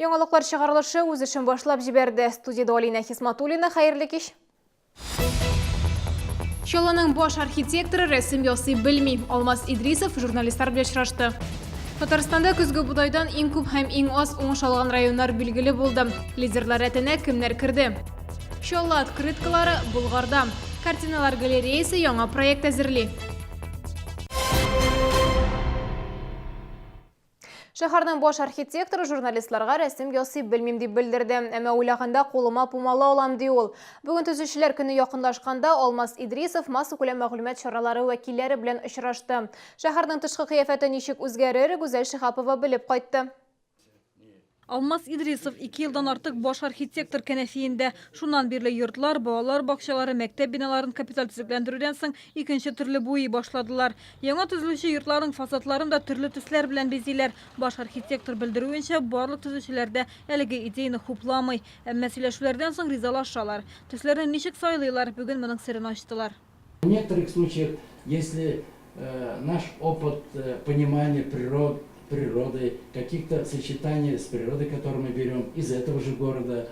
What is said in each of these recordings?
Яңалыклар чыгарылышы үз эшен башлап җибәрде. Студияда Алина Хисматуллина, хәерле кич. Чоланың баш архитекторы рәсем ясый белми. Алмаз Идрисов журналистлар белән очрашты. Татарстанда көзге будайдан иң күп һәм иң аз уңыш алган районнар билгеле булды. Лидерлар рәтенә кемнәр керде? Чолла открыткалары Булгарда. Картиналар галереясы яңа проект әзерли. Шәһәрнең баш архитекторы журналистларга рәсем ясый белмим дип белдерде. Әмма уйлаганда кулыма пумалы алам ди ул. Бүген төзүчеләр көне якынлашканда Алмаз Идрисов масса күләм мәгълүмат чаралары вәкилләре белән очрашты. Шәһәрнең тышкы кыяфәте ничек үзгәрер, Гүзәл Шихапова белеп кайтты. Алмаз Идрисов 2 елдан артык баш архитектор кәнәфиендә. Шуннан бирле йортлар, балалар бакчалары, мәктәп биналарын капиталь төзекләндерүдән соң икенче төрле буй башладылар. Яңа төзелүче йортларның фасадларын да төрле төсләр белән безиләр. Баш архитектор белдерүенчә, барлык төзүчеләрдә әлеге идеяны хупламый. Әмма сөйләшүләрдән соң ризалашалар. Төсләрне ничек сайлыйлар, бүген моның сырын ачтылар. В некоторых случаях, если наш опыт понимания природы, каких-то сочетаний с природой, которые мы берем из этого же города.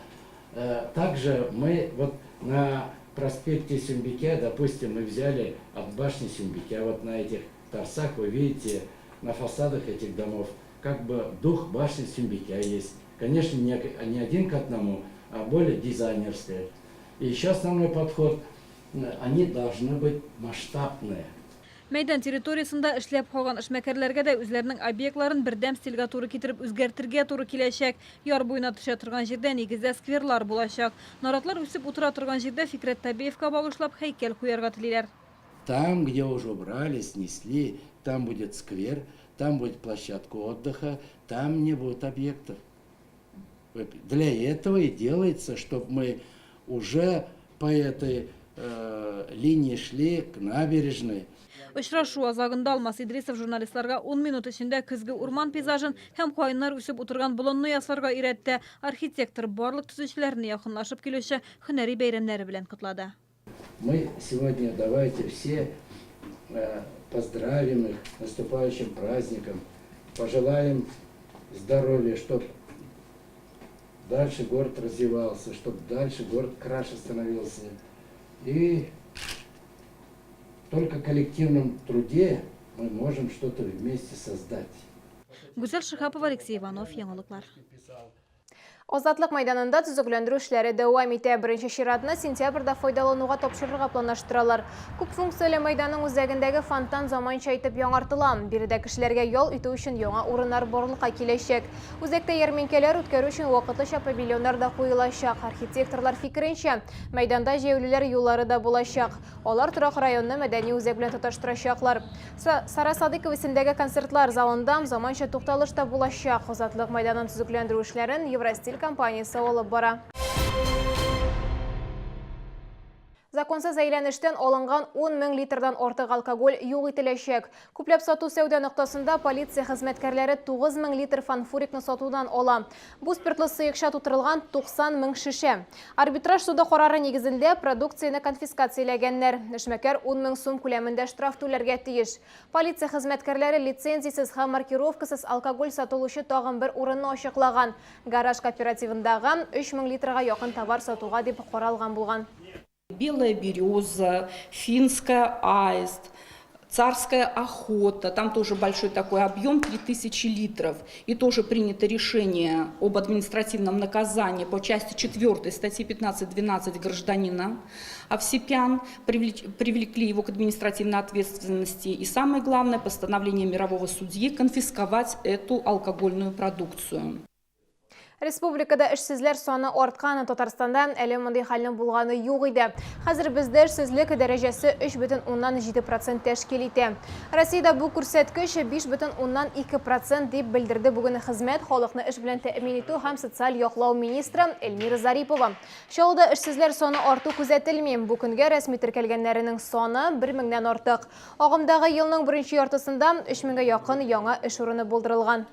Также мы вот на проспекте Сюмбике, допустим, мы взяли от башни Сюмбике, вот на этих торцах вы видите, на фасадах этих домов, как бы дух башни Сюмбике есть. Конечно, не один к одному, а более дизайнерская. И еще основной подход, они должны быть масштабные. Мәйдан территориясында эшләп калган эшмәкәрләргә дә үзләренең объектларын бердәм стильгә туры китереп үзгәртергә туры киләчәк. Яр буена төшә торган җирдә нигездә скверлар булачак. Наратлар үсеп утыра торган җирдә Фикрәт Табиевка багышлап һәйкәл куярга телиләр. Там, где уже убрали, снесли, там будет сквер, там будет площадка отдыха, там не будет объектов. Для этого и делается, чтобы мы уже по этой линии шли к набережной. Очрашу азагында Алмаз Идрисов журналистларга 10 минут эчендә көзге урман пейзажын һәм кайнар үсеп утырган болынны ясарга өйрәтте. Архитектор барлык төзүчеләрне якынлашып килүче һөнәри бәйрәмнәре белән котлады. Мы сегодня давайте все поздравим их с наступающим праздником, пожелаем здоровья, чтобы дальше город развивался, чтобы дальше город краше становился. И только в коллективном труде мы можем что-то вместе создать. Гүзәл Шихапова, Алексей Иванов, Яңалыклар. Азатлык мәйданында төзекләндерү эшләре дәвам итә. Беренче чиратны сентябрьдә файдалануга тапшырырга планлаштыралар. Күп функцияле мәйданның үзәгендәге фонтан заманча итеп яңартыла. Биредә кешеләргә ял итү өчен яңа урыннар барлыкка киләчәк. Үзәктә ярминкәләр үткәрү өчен вакытлыча павильоннар да куелачак. Архитекторлар фикеренчә, мәйданда җәяүлеләр юллары да булачак. Алар торак районны мәдәни үзәк белән тоташтырачаклар. Сара Садыкова исемендәге концертлар залында заманча тукталыш та булачак. Азатлык мәйданын төзекләндерү эшләрен Евростиль компаниясы алып бара. Законсыз әйләнештән алынган 10 000 литрдан артык алкоголь юк ителәчәк. Күпләп сату сәүдә ноктасында полиция хезмәткәрләре 9 000 литр фанфурикны сатудан ала. Бу спиртлы сыекча тутырылган 90 000 шешә. Арбитраж суда карары нигезендә продукцияне конфискацияләгәннәр. Эшмәкәр 10 000 сум күләмендә штраф түләргә тиеш. Полиция хезмәткәрләре лицензиясез һәм маркировкасыз алкоголь сатылучы тагын бер урынны ачыклаган. Гараж кооперативындагы 3 000 литрга якын товар сатуга дип каралган булган. Белая береза, финская аист, царская охота. Там тоже большой такой объем, 3000 литров. И тоже принято решение об административном наказании по части 4 статьи 15.12 гражданина Овсепян. Привлекли его к административной ответственности. И самое главное, постановление мирового судьи конфисковать эту алкогольную продукцию. Республикада эшсезләр саны арткан. Татарстанда әле мондый хәлнең булганы юк иде. Хәзер бездә эшсезлек дәрәҗәсе 3,7% тәшкил итә. Россиядә бу күрсәткеч 5,2% дип белдерде бүген хезмәт, халыкны эш белән тәэмин итү һәм социаль яклау министры Эльмира Зарипова. Чаллыда эшсезләр саны арту күзәтелми. Бу көнгә рәсми теркәлгәннәрнең саны 1000-дән артык. Агымдагы елның беренче яртысында 3000-гә якын яңа эш урыны булдырылган.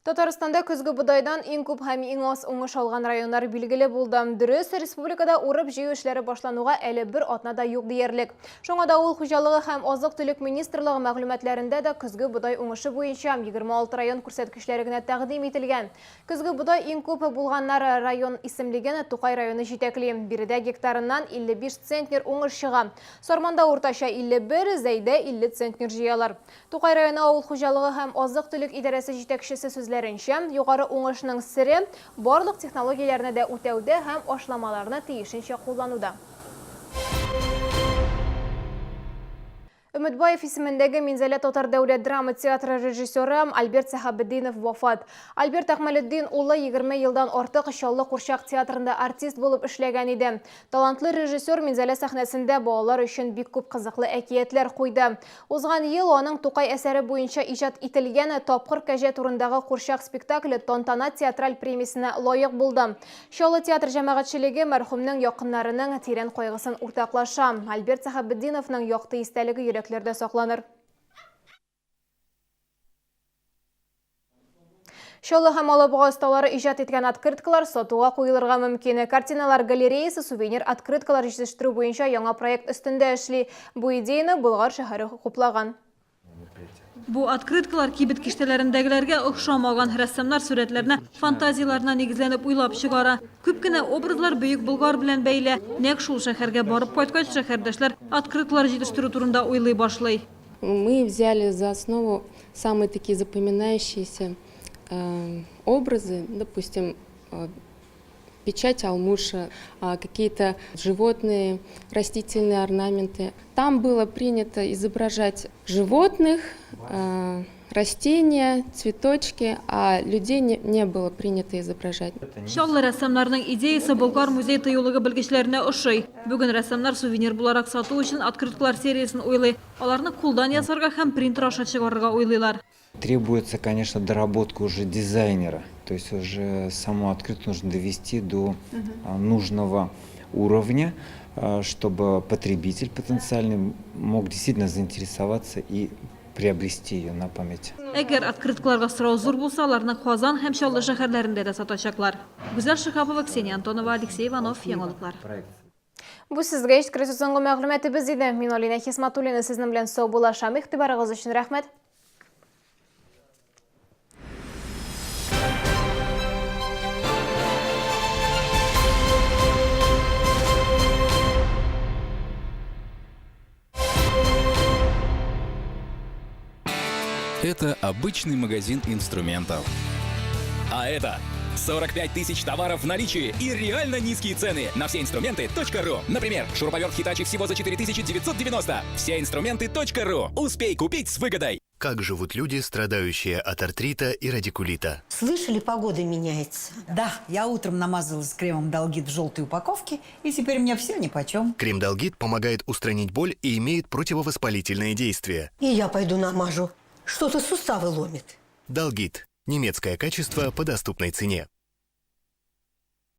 Татарстанда көзгі бұдайдан ең көп һәм ең аз уңыш алған райондар билгеле булды. Дөрес, республикада урып җыю эшләре башлануга әле бер атна да юк диярлек. Шуңа да ул хуҗалыгы һәм азык-төлек министрлыгы мәгълүматларында да көзге бұдай уңышы буенча 26 район күрсәткечләре генә тәкъдим ителгән. Көзге бұдай ең көп булганнар район исемлеген Тукай районы җитәкли. Биредә гектарыннан 55 центнер уңыш чыга. Сарманда уртача 51, Зәйдә 50 центнер җыялар. Тукай районы авыл хуҗалыгы һәм азык-төлек идарәсе җитәкчесе сүзләренчә, югары уңышның сире барлык технологияләрне дә үтәүдә һәм ашламаларны тиешенчә куллануда. Өмөтбаев исемендәге Минзәлә Татар дәүләт драма театры режиссеры Альберт Сәхабетдинов вафат. Альберт Әхмәлетдин улы 20 елдан артык Чаллы Курчак театрында артист булып эшләгән иде. Талантлы режиссер Минзәлә сәхнәсендә балалар өчен бик күп кызыклы әкиятләр куйды. Узган ел аның Тукай әсәре буенча иҗат ителгән Тапкыр кәҗә турындагы Курчак спектакле Тантана театраль премиясенә лаек булды. Чаллы театр җәмәгатьчелеге мәрхүмнең якыннарының тирән кайгысын уртаклаша. Альберт Сәхабетдиновның якты истәлеге йөрәкләрдә сакланыр. Чаллы һәм Алабуга осталары иҗат иткән открыткалар сатуга куелырга мөмкин. Картиналар галереясы сувенир открыткалар җитештерү буенча яңа проект өстендә эшли. Бу идеяны Болгар шәһәре хуплаган. Бу открыткалар кибет киштәләрендәгеләргә охшамаган рәссамнар сурәтләрне фантазияларына нигезләнеп уйлап чыгара. Күп кенә образлар Бөек Болгар белән бәйле. Нәкъ шул шәһәргә барып кайткач шәһәрдәшләр открыткалар җитештерү турында уйлый башлый. Мы взяли за основу самые такие запоминающиеся образы, допустим, печать Алмуша, какие-то животные, растительные орнаменты. Там было принято изображать животных, растения, цветочки, а людей не было принято изображать. Чаллы рәссамнарның идеясы Болгар музей тыюлыгы белгечләренә ошый. Бүген рәссамнар сувенир буларак сату өчен открыткалар сериясын уйлый. Аларны кулдан ясарга һәм принтер аша чыгарырга уйлыйлар. Требуется, конечно, доработка уже дизайнера. То есть уже саму открытку нужно довести до нужного уровня, чтобы потребитель потенциальный мог действительно заинтересоваться и приобрести ее на память. Әгәр открыткаларга сорау зур булса, аларны Казан һәм Чаллы шәһәрләрендә дә сатачаклар. Гүзәл Шихапова, Ксения Антонова, Алексей Иванов, Яңалыклар. Бу сезгә җиткерү соңгы мәгълүматыбыз иде. Мин Алина Хисматуллина сезнең белән сау булашам. Игътибарыгыз өчен рәхмәт. Это обычный магазин инструментов. А это 45 тысяч товаров в наличии и реально низкие цены на всеинструменты.ру. Например, шуруповерт Hitachi всего за 4990. Всеинструменты.ру. Успей купить с выгодой. Как живут люди, страдающие от артрита и радикулита? Слышали, погода меняется? Да, я утром намазалась кремом Долгит в желтой упаковке, и теперь мне все нипочем. Крем Долгит помогает устранить боль и имеет противовоспалительное действие. И я пойду намажу. Что-то суставы ломит. Долгит. Немецкое качество по доступной цене.